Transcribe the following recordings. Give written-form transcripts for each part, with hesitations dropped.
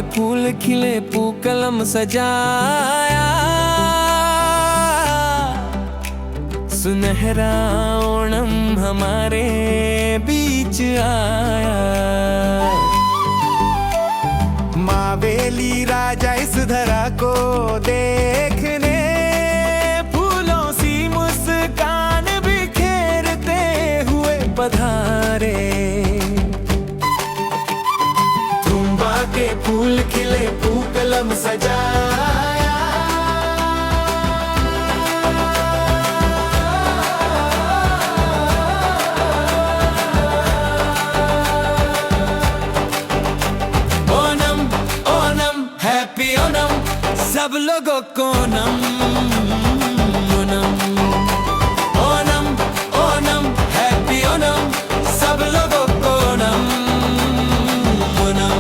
फूल खिले पूकलम सजाया, सुनहरा ओणम हमारे बीच आया। मावेली राजा इस धरा को देखने, फूलों सी मुस्कान बिखेरते हुए पधारे। तुंबा के फूल खिले पूकलम सजाया, हैप्पी ओणम सब लोगों को नम ओणम। ओणम ओणम हैप्पी ओणम सब लोगों को नम ओणम।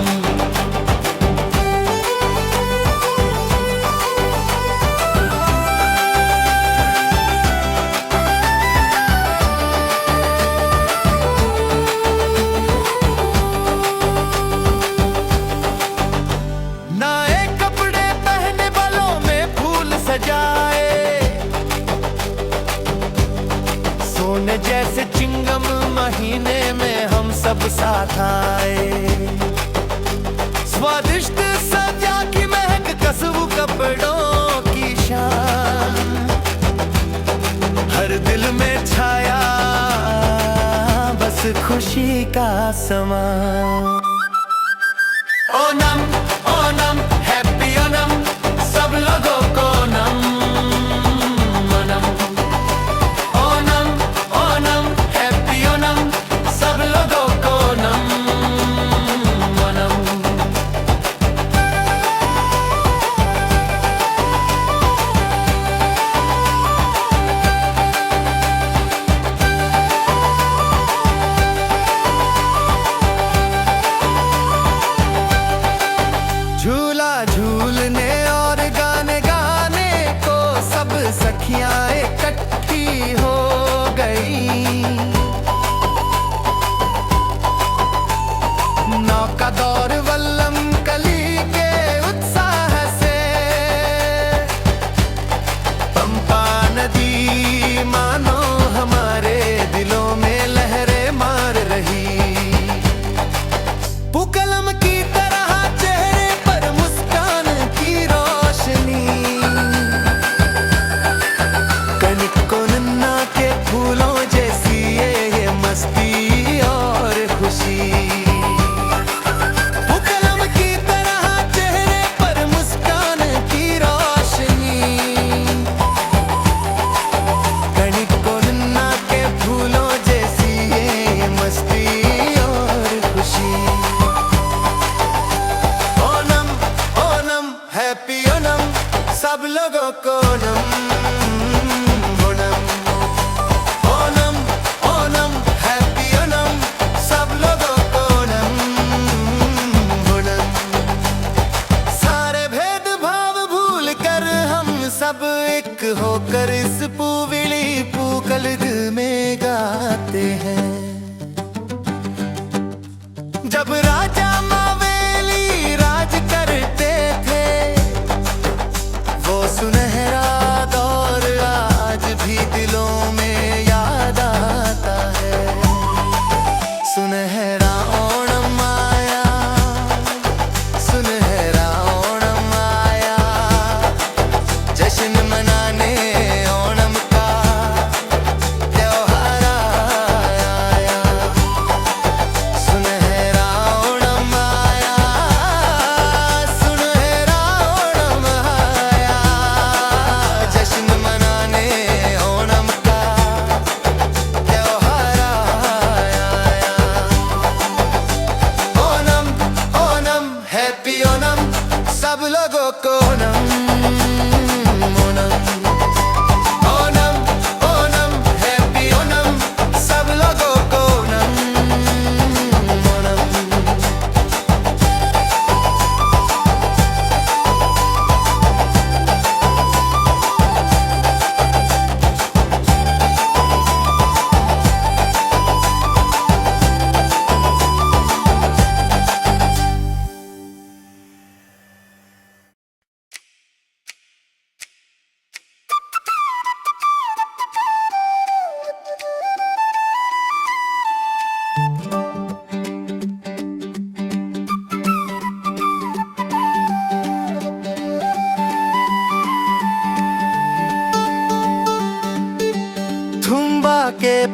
सोने जैसे चिंगम महीने में हम सब साथ आए। स्वादिष्ट सजा की महक, खुशबू कपड़ों की शान, हर दिल में छाया बस खुशी का समा। ओणम ओणम हैप्पी ओणम सब लोगों को नम ओणम। ओणम ओणम हैप्पी ओणम सब लोगों को नम ओणम। झूला झूलने और गाने गाने को सब सखियां इकट्ठी हो गई। नौका दौर वल्लम कली के उत्साह से, पंपा नदी मानो हमारे दिलों में लहरें मार रही। पूकलम की तरह चेहरे पर मुस्कान की रोशनी, कनिको नन्ना के फूलों जैसी ये मस्ती और खुशी। पूकलम की तरह चेहरे पर मुस्कान की रोशनी, कनिको नन्ना के फूलों जैसी ये मस्ती और खुशी। ओणम ओणम हैप्पी ओणम सब लोगों को नम ओणम। ओणम ओणम हैप्पी ओणम सब लोगों को नम ओणम। सारे भेदभाव भूल कर हम सब एक होकर इस पूविली पूकलग में गाते हैं। जब राजा मावेली राज करते थे, वो सुनहरा दौर आज भी दिलों में याद आता है। सुनहरा ओणम आया, सुनहरा ओणम आया, जश्न मनाने ओणम का त्योहार आया। सुनहरा ओणम आया,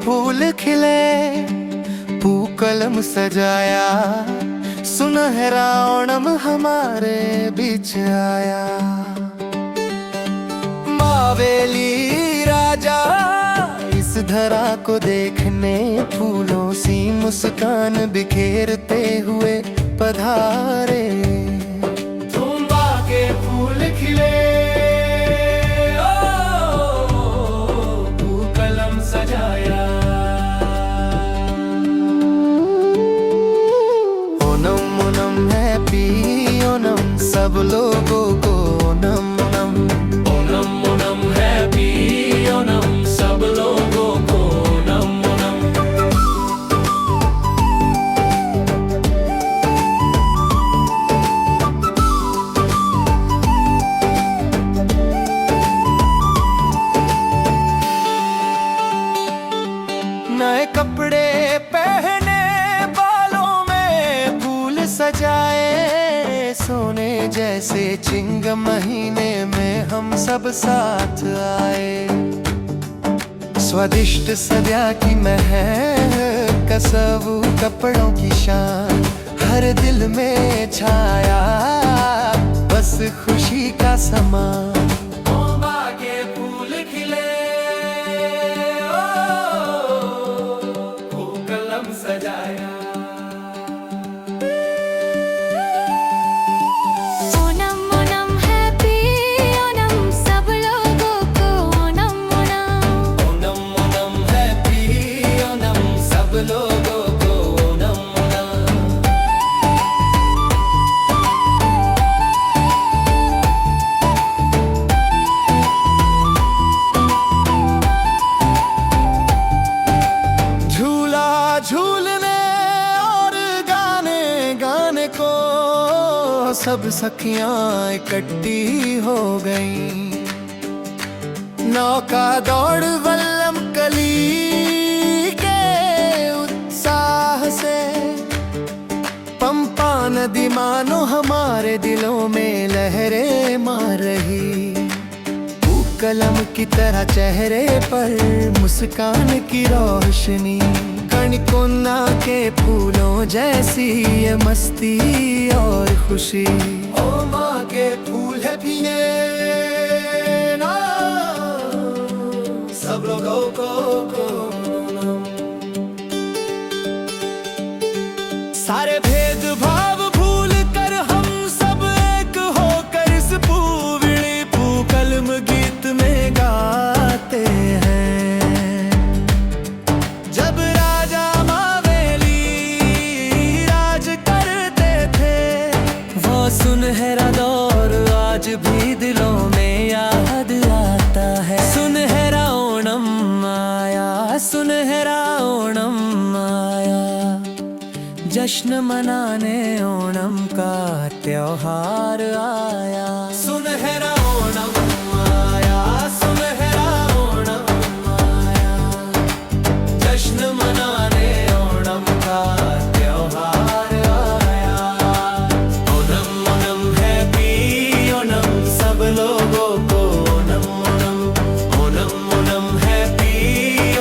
फूल खिले, पूकलम सजाया, सुनहरा ओणम हमारे बीच आया। मावेली राजा इस धरा को देखने, फूलों सी मुस्कान बिखेरते हुए पधारे। तुंबा के फूल खिले, पूकलम सजाया, ओनम ओनम हैप्पी ओनम, सब लोगों को ओनम ओनम। ओनम ओनम हैप्पी ओनम, सब लोगों को ओनम ओनम। नए कपड़े पहने, बालों में फूल सजाए, सोने जैसे चिंग महीने में हम सब साथ आए। स्वादिष्ट सद्या की महक, कसबू कपड़ों की शान, हर दिल में छाया बस खुशी का समा। तोबा के फूल खिले, पूकलम सजाया। ओनम ओनम हैप्पी ओनम, सब लोगों को ओनम ओनम। ओनम ओनम हैप्पी ओनम, सब लोगों को ओनम ओनम। झूला झूलने और गाने गाने को सब सखियां इकट्ठी हो गईं। नौका दौड़ वल्लम कली के उत्साह से, पंपा नदी मानो हमारे दिलों में लहरें मार रही। कलम की तरह चेहरे पर मुस्कान की रोशनी, कणकोना के फूलों जैसी ये मस्ती और खुशी। ओ माँ के फूल है पीने ना, सब लोगों को सारे भेदभाव भूल कर हम सब एक होकर इस पूविली पूकलम गीत में गाते हैं। जब राजा मावेली राज करते थे, वो सुनहरा दौर आज भी दिलों में याद आता है। सुनहरा ओणम आया, सुनहरा ओणम आया, जश्न मनाने ओणम का त्योहार आया। सुनहरा ओणम आया, सुनहरा ओणम आया, जश्न मनाने ओणम का त्योहार आया। ओणम ओणम हैप्पी ओणम, सब लोगों को ओणम ओणम। ओणम ओणम हैप्पी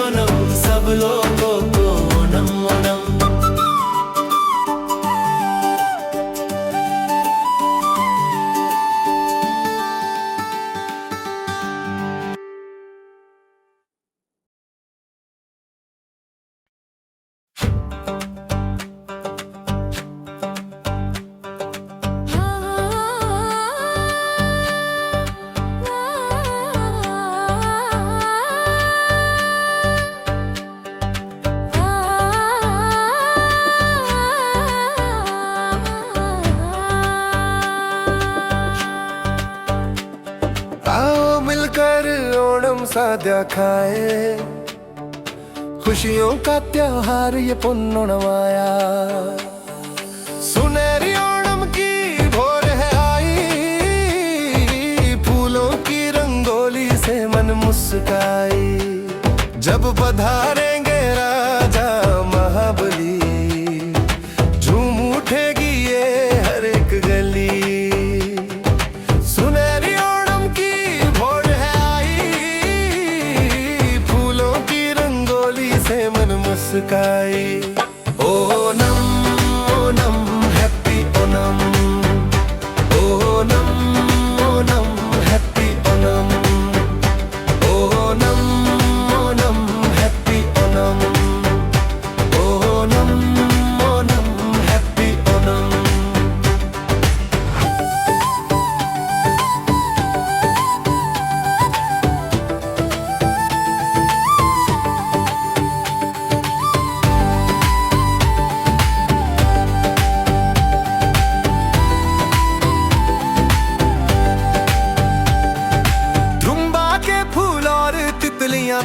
ओणम, सब लोगों को ओणम ओणम। आओ मिलकर ओणम साद्या खाए, खुशियों का त्योहार ये पुन्नोणम आया। सुनहरी ओणम की भोर है आई, फूलों की रंगोली से मन मुस्काई। जब पधारेंगे राजा महाबली, झूम उठेगी ये हर एक गली। सुनहरी ओणम की भोर है आई, फूलों की रंगोली मुस्काई। Onam Onam happy Onam, Onam Onam happy Onam, Onam Onam happy Onam, Onam Onam happy Onam.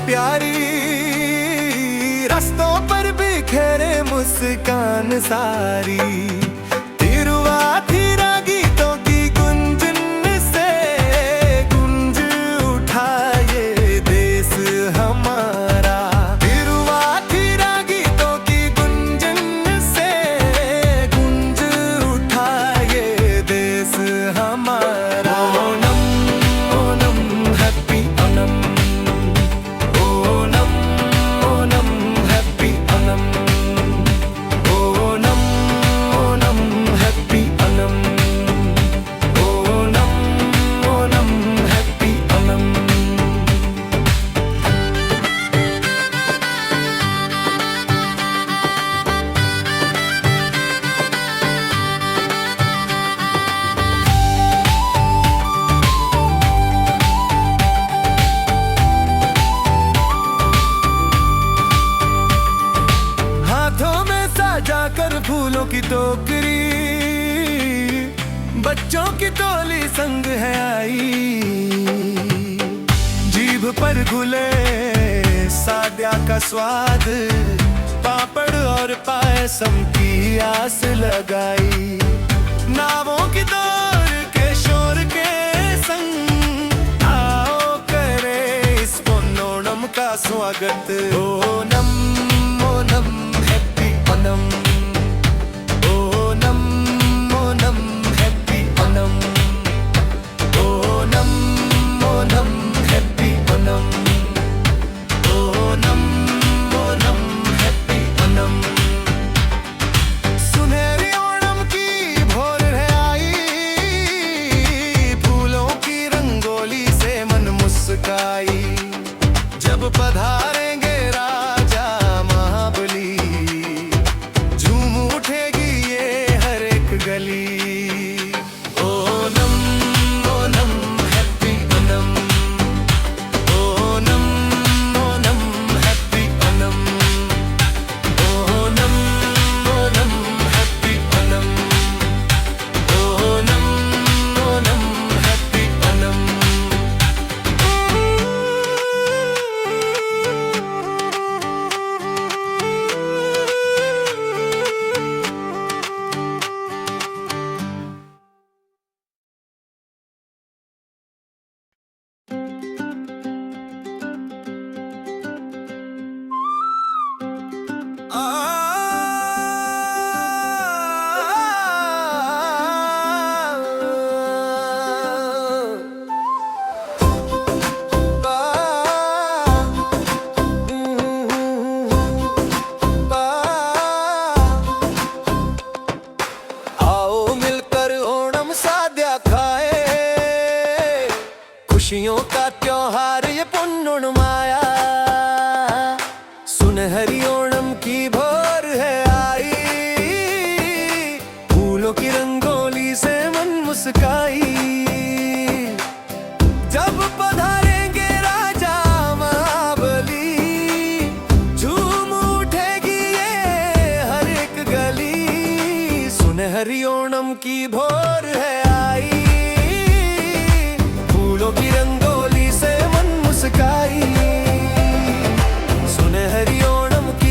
प्यारी रास्तों पर बिखेरे मुस्कान सारी, तिरुवाथिरा गीतों की गुंजन से गुंज उठा ये देश हमारा। तिरुवाथिरा गीतों की गुंजन से गुंज उठा ये देश हमारा। ओनम ओनम हैप्पी ओनम, जाकर फूलों की टोकरी, बच्चों की टोली संग है आई। जीभ पर घुले साद्या का स्वाद, पापड़ और पायसम की आस लगाई। नावों की दौर के शोर के संग आओ करे इस ओनम का स्वागत। Onam Onam happy Onam, Onam Onam happy Onam, Onam Onam happy Onam, Onam Onam happy Onam. सुनहरी ओणम की भोर है आई, फूलों की रंगोली से मन मुस्काई। जब पधारेंगे राजा महाबली, झूम उठेगी ये हर एक गली। Onam Onam happy Onam, Onam Onam happy Onam, Onam Onam happy Onam, Onam Onam happy Onam. खुशियों का त्योहार ये पुन्नुणमाया, सुनहरी ओणम की भोर है आई। फूलों की रंगोली से मन मुस्काई। जब पधारेंगे राजा महाबली, झूम उठेगी ये हर एक गली। सुनहरी ओणम की भोर है आई, फूलों की रंगोली से मन मुस्काई। सुनहरी ओणम की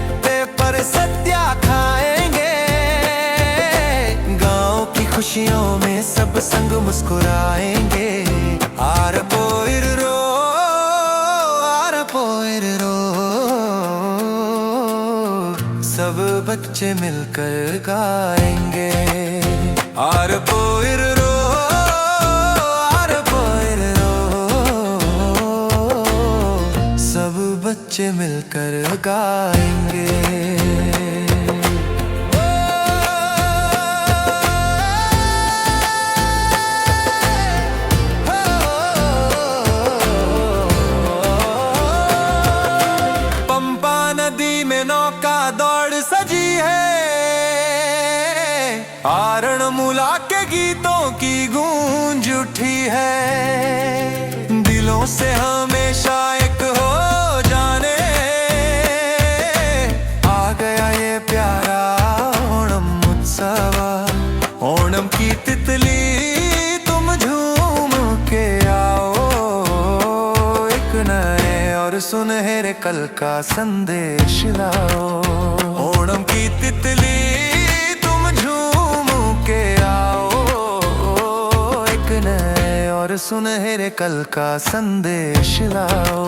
मुस्कुराएंगे आरपोइरो आरपोइरो सब बच्चे मिलकर गाएंगे आरपोइरो आरपोइरो सब बच्चे मिलकर गाएंगे नौका दौड़ सजी है आरणमूला के गीतों की गूंज उठी है दिलों से हमेशा एक हो जाने आ गया ये प्यारा ओणम उत्सव ओणम की तितली तुम झूम के आओ एक नए और सुनहरे कल का संदेश लाओ ओणम की तितली तुम झूम के आओ एक नए और सुनहरे कल का संदेश लाओ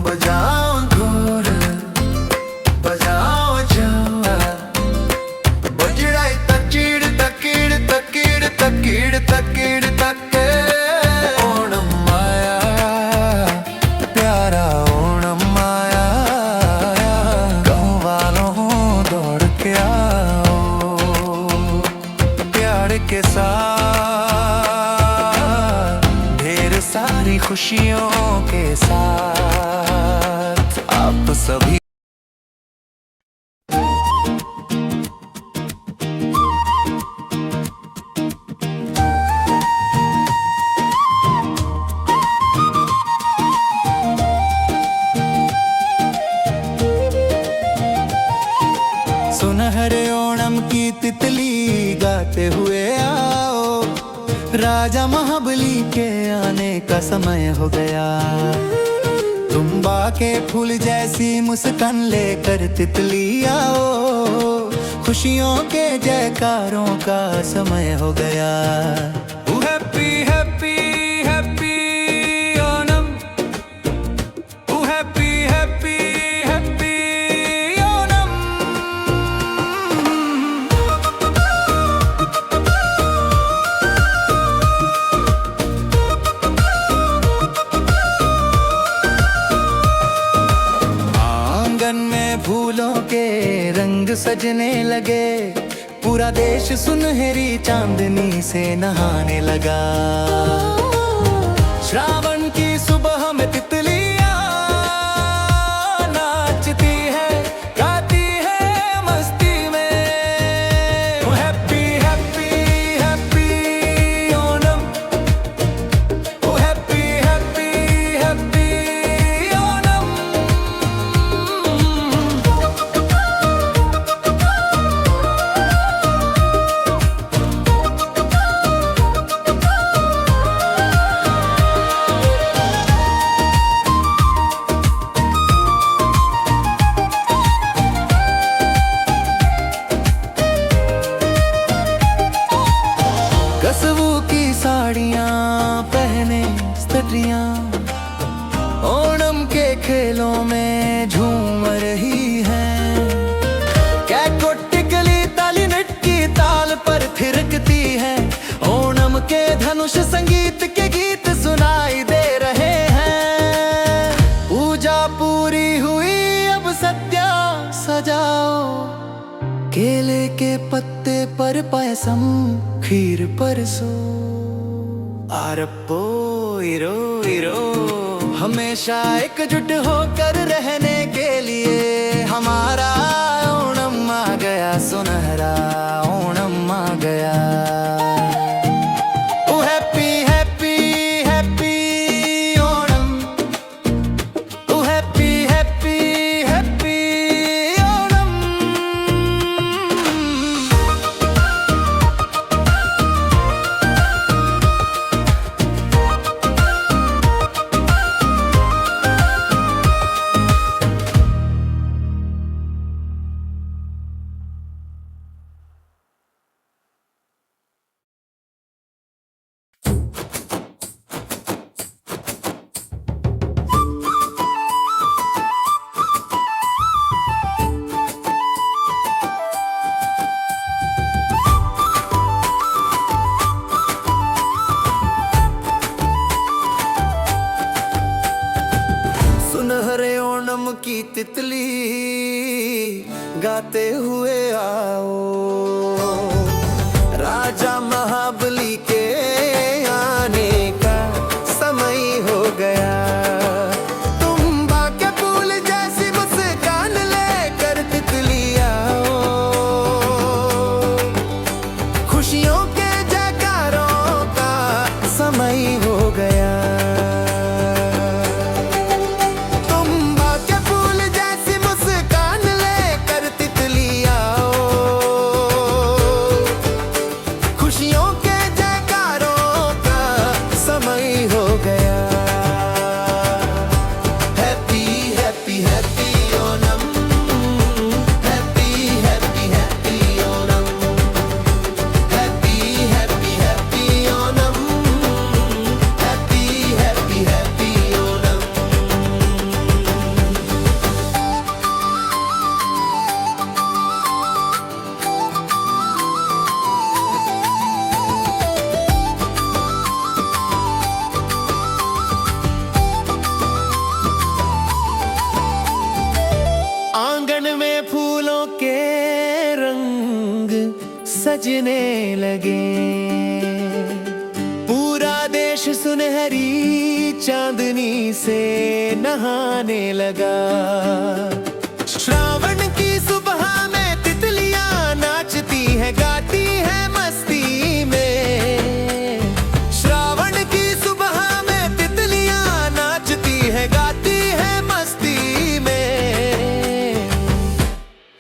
बजाओ ढोल बजाओ झावा बजड़ाई तकीड़ तकीड़ तकीड़ तकीड़ तकीड़ तक ओणम आया प्यारा ओणम आया गाँव वालों दौड़ के आओ प्यार के साथ ढेर सारी खुशियों के साथ आप सभी सुनहरे ओणम की तितली गाते हुए आओ राजा महाबली के आने का समय हो गया तुम बाके फूल जैसी मुस्कान लेकर तितली आओ खुशियों के जयकारों का समय हो गया happy happy happy Onam happy happy happy Onam आंगन में फूलों के रंग सजने लगे पूरा देश सुनहरी चांदनी से नहाने लगा श्रावण की सुबह में तितलियां नाचती है गाती है मस्ती में happy happy happy Onam happy happy happy Onam kasavu की साड़ियां पहने स्त्रियां ओणम के खेलों में झूम रही हैं क्या कोटिकली ताली नटकी ताल पर थिरकती है ओणम के धनुष संगीत के गीत सुनाई दे रहे हैं पूजा पूरी हुई अब सद्या सजाओ केले के पत्ते पर पायसम खीर परसो आरप्पो इरो इरो हमेशा एकजुट होकर रहने के लिए हमारा ओणम आ गया सुनहरा ओणम आ गया happy happy happy Onam happy happy happy Onam गाते हुए आओ। राजा महाबली के आने का समय हो गया। तुम बाके फूल जैसी मुस्कान लेकर तितली आओ। खुशियों के जयकारों का समय हो गया। सजने लगे, पूरा देश सुनहरी चांदनी से नहाने लगा। श्रावण की सुबह में तितलियां नाचती है, गाती है मस्ती में। श्रावण की सुबह में तितलियां नाचती है, गाती है मस्ती में।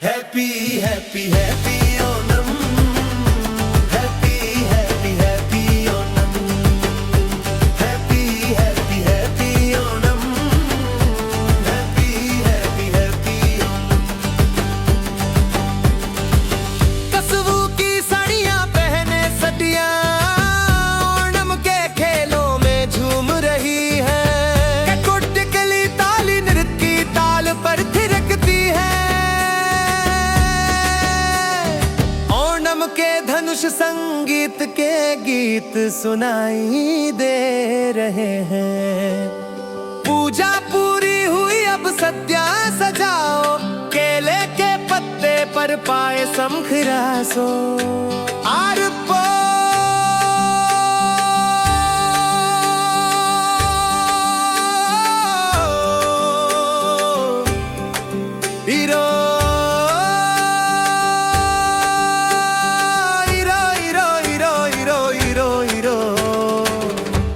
हैप्पी हैप्पी हैप्पी धनुष संगीत के गीत सुनाई दे रहे हैं। पूजा पूरी हुई, अब सद्या सजाओ। केले के पत्ते पर पायसम खिरासो। आरपो हीरो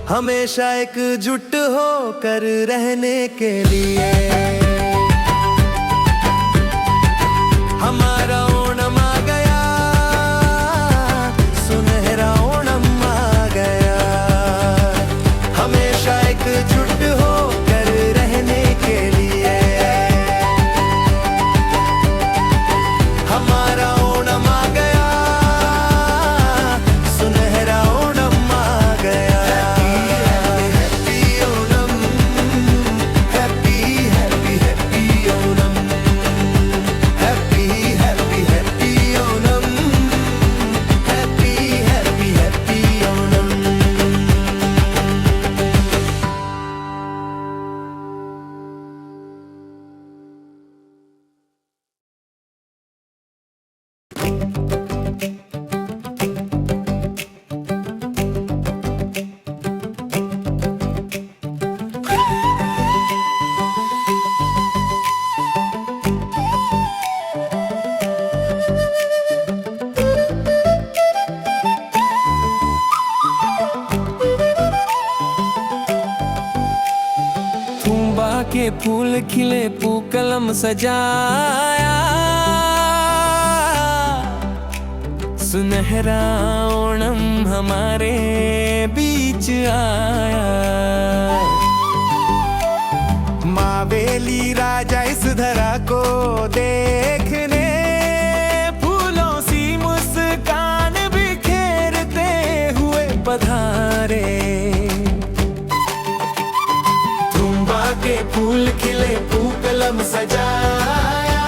हमेशा एकजुट होकर रहने के लिए। हमारा ओणम आ गया, सुनहरा ओणम आ गया। हमेशा एकजुट होकर रहने के लिए। हमारा ओणम आ गया, सुनहरा ओणम आ गया। के फूल खिले, पूकलम सजाया। सुनहरा ओणम हमारे बीच आया। मावेली राजा इस धरा को देखने, फूलों सी मुस्कान बिखेरते हुए पधारे। के फूल खिले, पूकलम सजाया।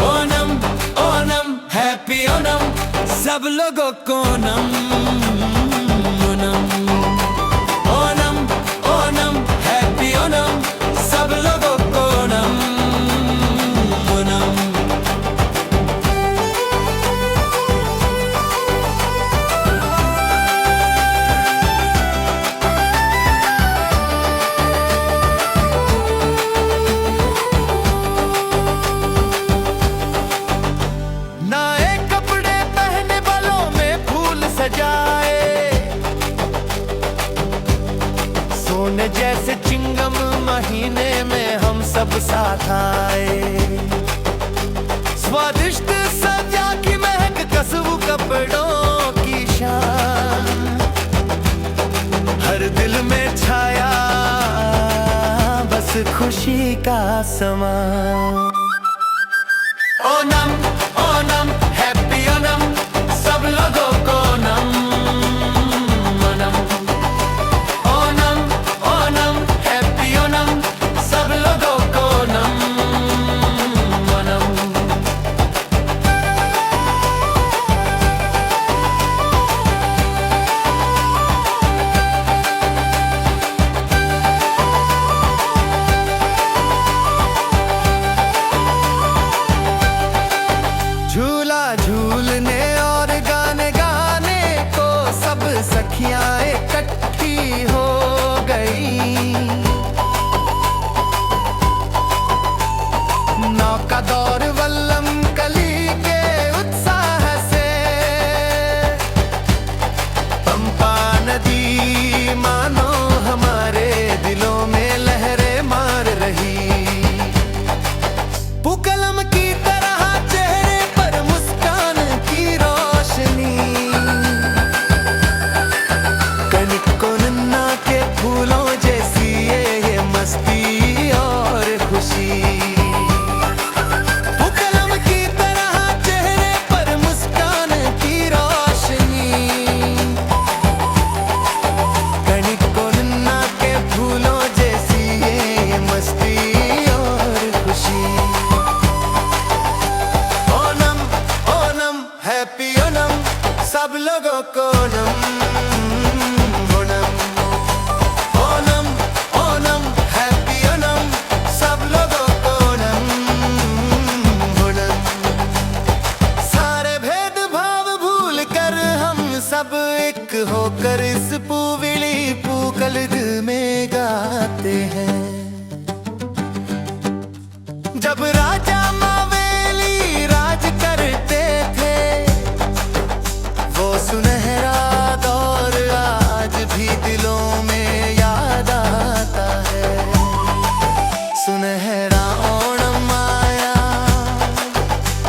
ओणम ओणम हैप्पी ओणम, सब लोग लोगों को नम ओनम ओनम ओनम हैप्पी ओनम सब लोगों को नम ओनम। नए कपड़े पहने बालों में फूल सजाए, सोने जैसे चिंगम महीने में हम सब साथ आए। स्वादिष्ट सजा की महक खुशबू कपड़ों की शान हर दिल में छाया, बस खुशी का समा। ओनम ओनम हैप्पी ओनम सब लोगों को नम ओनम ओनम ओनम हैप्पी ओनम सब लोगों को नम ओनम। झूला झूलने और गाने गाने को सब सखियां इकट्ठी हो गई। नौका दौर वल्लम कली के उत्साह से पंपा नदी मानो हमारे दिलों में लहरें मार रही। पुकलम की तरह चेहरे पर मुस्कान की रोशनी, कनिको नन्ना के फूलों जैसी ये मस्ती और खुशी। पुकलम की तरह चेहरे पर मुस्कान की रोशनी, कनिको नन्ना के फूलों जैसी ये मस्ती और खुशी। ओनम ओनम हैप्पी ओनम सब लोगों को नम ओनम ओनम ओनम हैप्पी ओनम सब लोगों को नम ओनम। सारे भेदभाव भूल कर हम सब एक होकर इस पूविली पूकलद में गाते हैं। जब राजा मावेली राज करते थे, वो सुनहरा दौर आज भी दिलों में याद आता है। सुनहरा ओणम आया,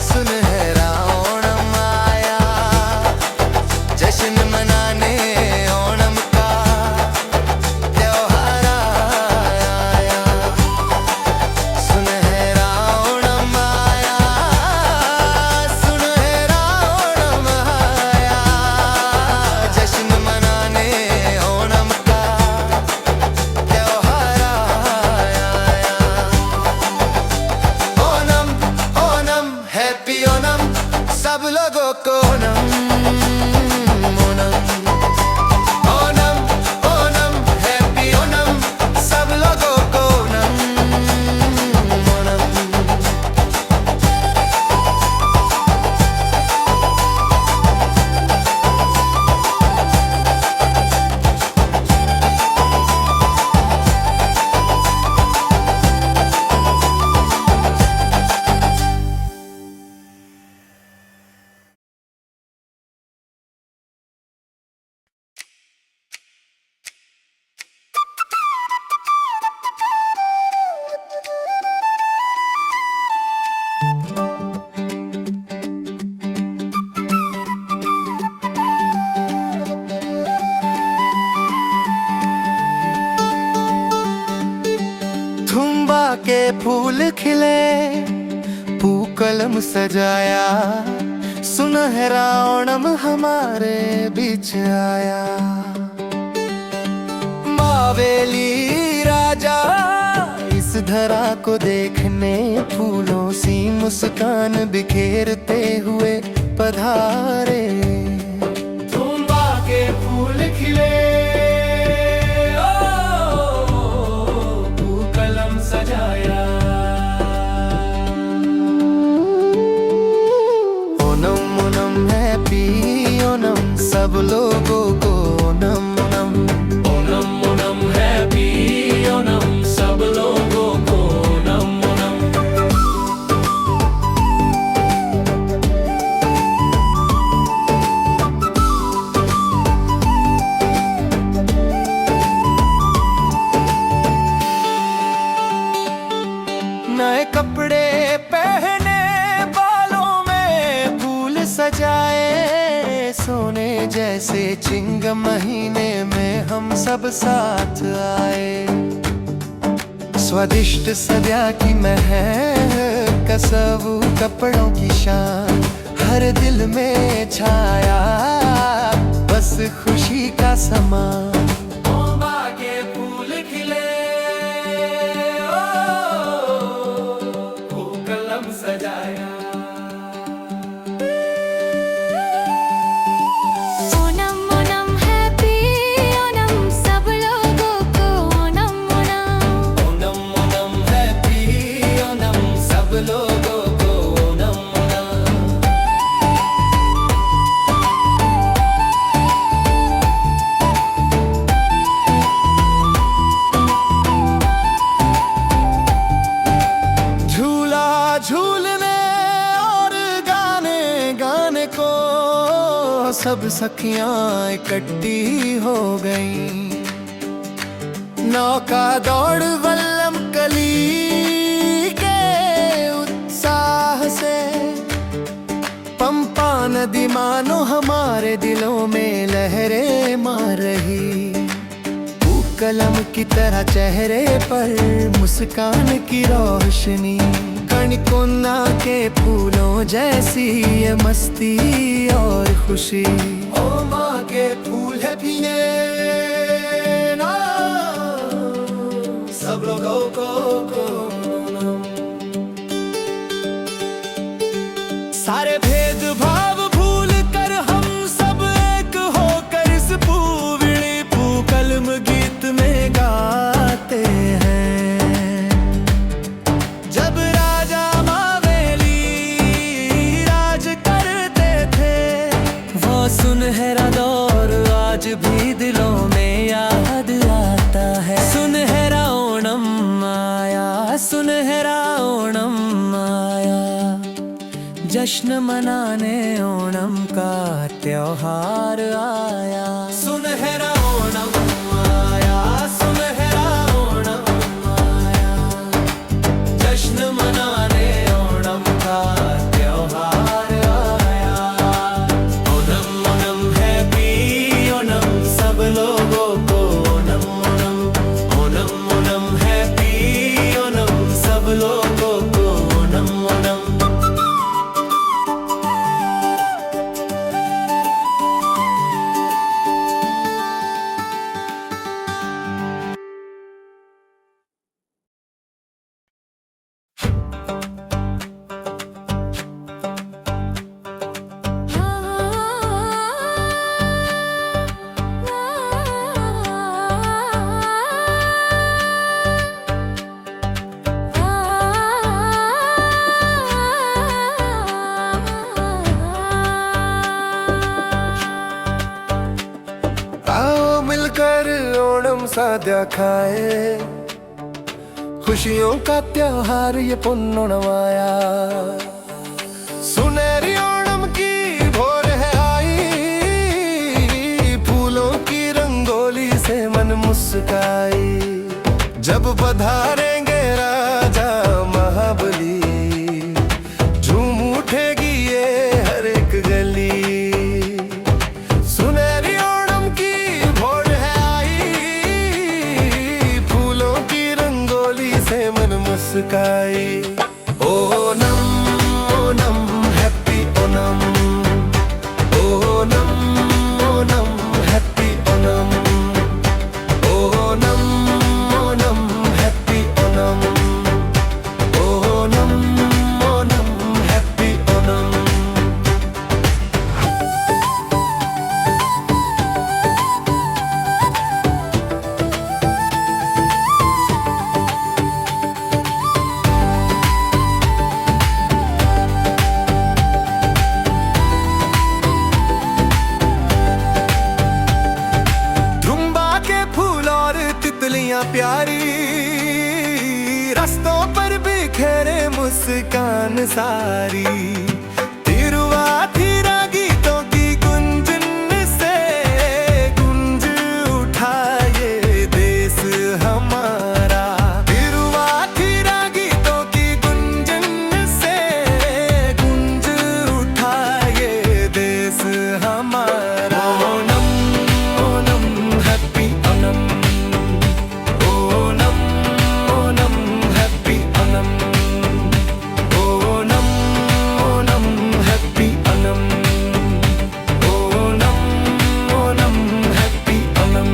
सुनहरा ओणम आया, जश्न मनाने ओणम का त्योहार आया। सुनहरा ओणम आया, सुनहरा ओणम आया, जश्न मनाने ओणम का त्योहार आया। ओणम ओणम हैप्पी ओणम सब लोगों को नम ओणम ओणम ओणम हैप्पी ओणम सब लोगों को नम ओणम। के फूल खिले, पूकलम सजाया, सुनहरा ओणम हमारे बीच आया। मावेली राजा इस धरा को देखने फूलों सी मुस्कान बिखेरते हुए पधारे। सब लोगों को ओनम ओनम। ओनम ओनम हैप्पी ओनम सब लोगों को ओनम ओनम। नए कपड़े पहने, बालों में फूल सजाए, सोने जैसे चिंग महीने में हम सब साथ आए। स्वादिष्ट सद्या की महक, कसबू कपड़ों की शान, हर दिल में छाया बस खुशी का समा। ओंबा के फूल खिले, कलम सजाया। ओनम ओनम हैप्पी ओनम सब लोगों को ओनम ओनम। ओनम ओनम हैप्पी ओनम सब लोगों को ओनम ओनम। झूला झूलने और गाने गाने को सब सखियां इकट्ठी हो गईं। नौका दौड़ वल्लम कली के उत्साह से, पंपा नदी मानो हमारे दिलों में लहरें मार रही। कलम की तरह चेहरे पर मुस्कान की रोशनी, कणकोना के फूलों जैसी ये मस्ती और खुशी। ओ माँ के फूल है पीने ना सब लोगों को सारे भेदभाव भूल कर हम सब एक होकर इस पूविली पूकलम गीत में गाते हैं। जब राजा मावेली राज करते थे, वो सुनहरा दौर आज भी दिलों में याद आता है। सुनहरा ओणम आया, सुनहरा ओणम आया, जश्न मनाने ओणम का त्योहार आया। सुनहरा ओणम आया, सुनहरा ओणम आया, जश्न मनाने ओणम का त्योहार आया। ओणम ओणम हैप्पी ओणम सब लोगों को ओणम ओणम। ओणम ओणम हैप्पी ओणम सब लोगों को ओणम ओणम। आओ मिलकर ओणम साद्या खाए, खुशियों का त्योहार ये पुन्नोणम आया। सुनहरी ओणम की भोर है आई, फूलों की रंगोली से मन मुस्काई। जब पधारेंगे राजा महाबली, झूम उठेगी ये हर एक गली। सुनहरी ओणम की भोर है आई, फूलों की रंगोली से मन मुस्काई। Onam Onam happy Onam. Onam Onam happy Onam. Onam Onam happy Onam. Onam Onam happy Onam. प्यारी, रास्तों पर बिखेरे मुस्कान सारी। तिरुवाथिरा गीतों की गुंजन से गुंज उठा ये देश हमारा। तिरुवाथिरा गीतों की गुंजन से गुंज उठा ये देश हमारा। Onam Onam happy Onam, Onam Onam happy Onam, Onam Onam happy Onam, Onam Onam happy Onam.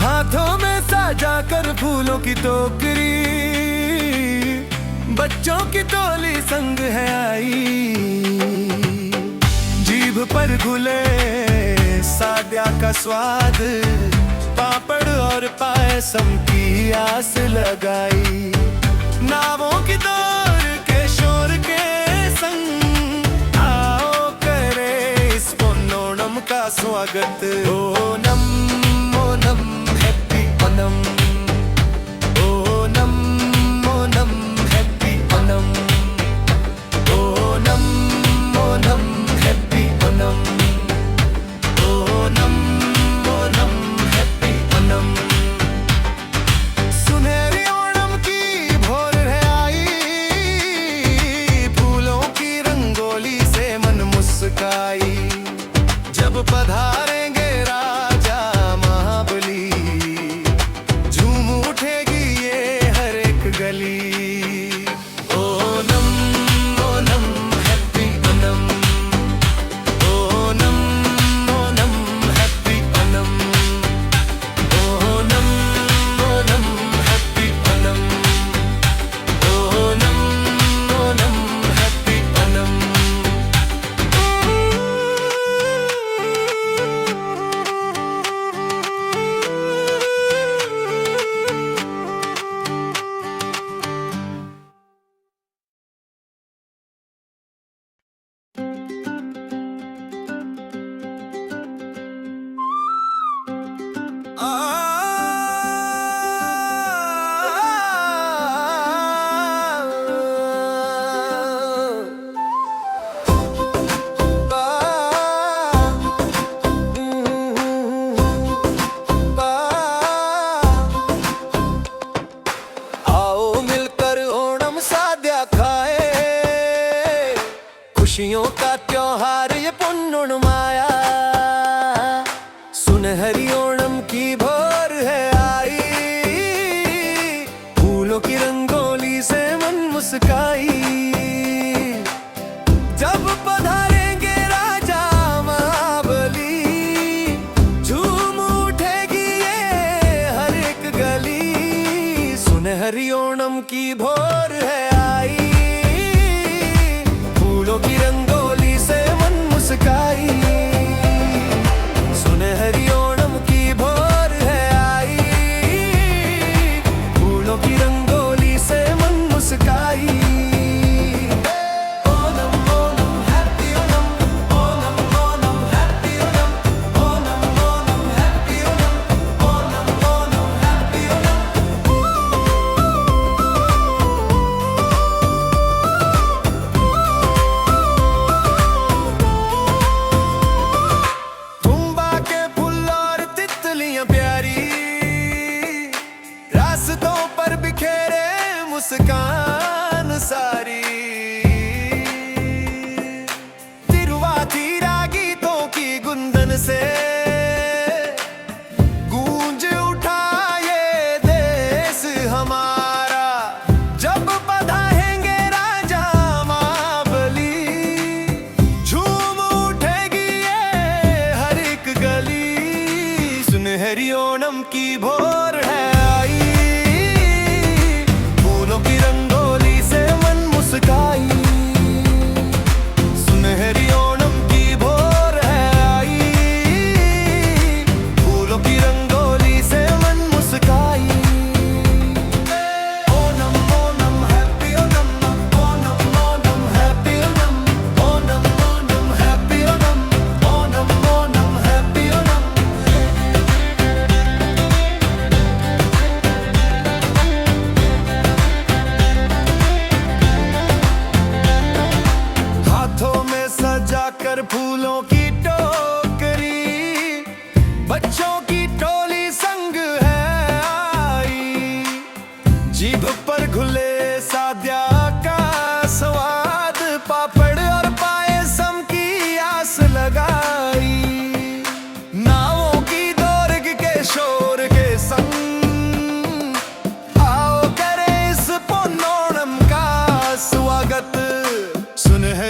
हाथों में सजा कर फूलों की टोकरी, बच्चों की टोली संग है आई। जीभ पर घुले साद्या का स्वाद, पापड़ और पायसम की आस लगाई। नावों की दौर के शोर के संग आओ करे इस ओणम का स्वागत। Onam Onam happy Onam, Onam Onam happy Onam, Onam Onam happy Onam, Onam Onam happy Onam. सुनहरी ओणम की भोर है आई, फूलों की रंगोली से मन मुस्काई। जब पधारेंगे राजा महाबली, झूम उठेगी ये हर एक गली। Onam Onam happy Onam, Onam Onam happy Onam, Onam Onam happy Onam, Onam Onam happy Onam. आओ मिलकर ओणम साद्या खाए, खुशियों का त्योहार ये पुन्नुणमाया। सुनहरी ओणम की भोर है आई, फूलों की रंगोली से मन मुस्काई। जब पधारेंगे राजा महाबली, झूम उठेगी ये हर एक गली। सुनहरी ओणम की भोर है आई, फूलों की रंगोली से मन मुस्काई।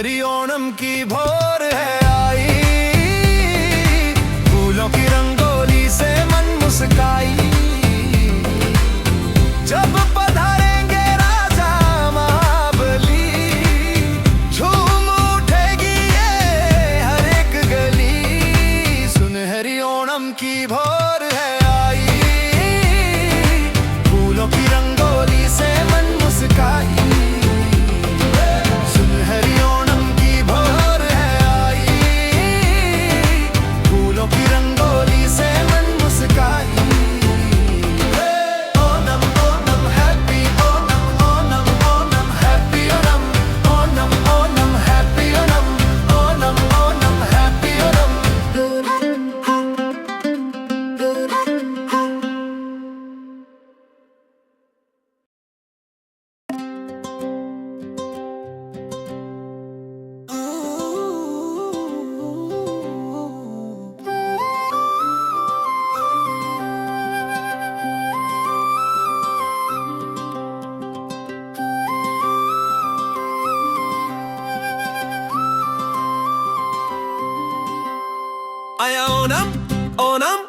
सुनहरी ओणम की भोर है आई, फूलों की रंगोली से मन मुस्काई। जब पधारेंगे राजा महाबली, झूम उठेगी ये हर एक गली। सुनहरी ओणम की भोर है आई, फूलों की रंगोली से मन मुस्काई। सुनहरी ओणम की भोर है आई, फूलों की रंगोली से मन मुस्काई। Onam Onam happy Onam, Onam Onam happy Onam, Onam Onam happy Onam, Onam Onam happy Onam. आया ओणम ओणम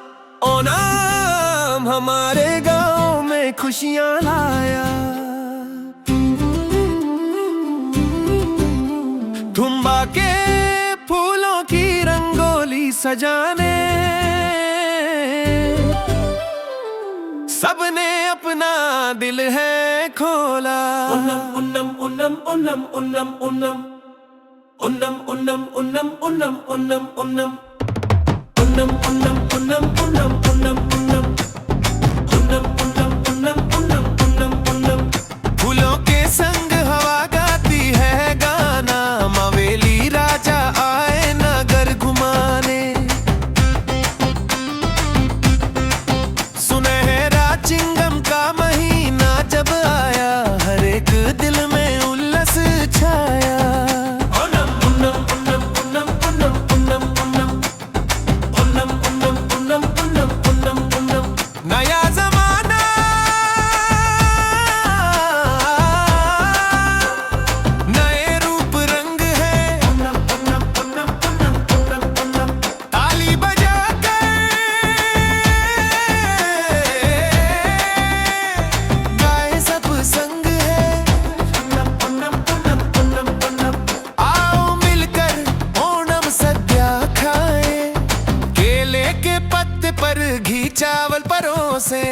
ओणम, हमारे गांव में खुशियां लाया। धुम्बा के फूलों की रंगोली सजाने, सबने अपना दिल है खोला। Onam Onam Onam Onam Onam Onam Onam Onam Onam Onam Onam Onam Unam unam unam unam unam unam unam unam unam unam unam unam। फूलों के संग हवा गाती है गाना, मवेली राजा आए नगर घुमाने। सुनहरा चिंगम का महीना जब आया, हर एक दिल में उल्लास छाया। ओणम ओणम ओणम ओणम ओणम ओणम ओणम ओणम ओणम ओणम ओणम ओणम ओणम। नया जमाना नए रूप रंग है। ओणम ओणम ओणम ओणम ओणम ओणम। ताली बजाकर गाए सब संग है। ओणम ओणम ओणम ओणम ओणम। आओ मिलकर ओणम सद्या खाए, केले के पत्ते पर घी चावल परोसे।